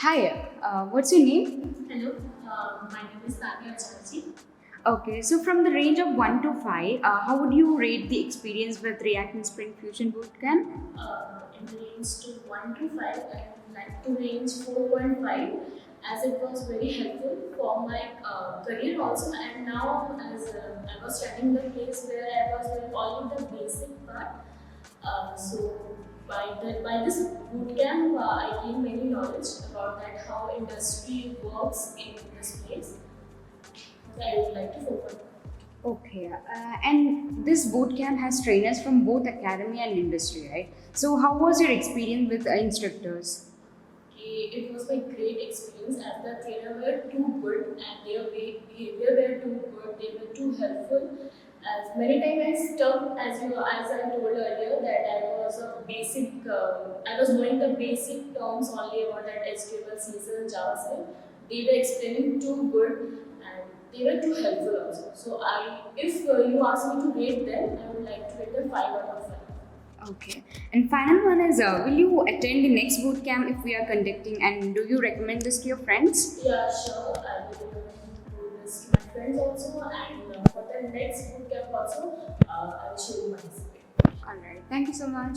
Hi, what's your name? Hello, my name is Tanya. Okay, so from the range of 1 to 5, how would you rate the experience with React and Spring Fusion Bootcamp? In the range to 1 to 5, I would like to range 4.5 as it was very helpful for my career also. And now, as I was studying the place where I was doing only the basic part, so by this bootcamp, I gained many knowledge about that how industry works in this place. So I would like to focus. Okay, and this bootcamp has trainers from both academy and industry, right? So, how was your experience with instructors? It was a great experience as the trainer were too good and their behavior were too good, they were too helpful. As many times I stuck as I told earlier that I was a basic I was knowing the basic terms only about that HTML, CSS, JavaScript. They were explaining too good and they were too helpful also. So if you ask me to rate them, I would like to rate them 5 out of 5. Okay, and final one is will you attend the next bootcamp if we are conducting, and do you recommend this to your friends? Yeah, sure. I will do this to my friends also, and for the next bootcamp also, I will show you my recipe. All right, thank you so much.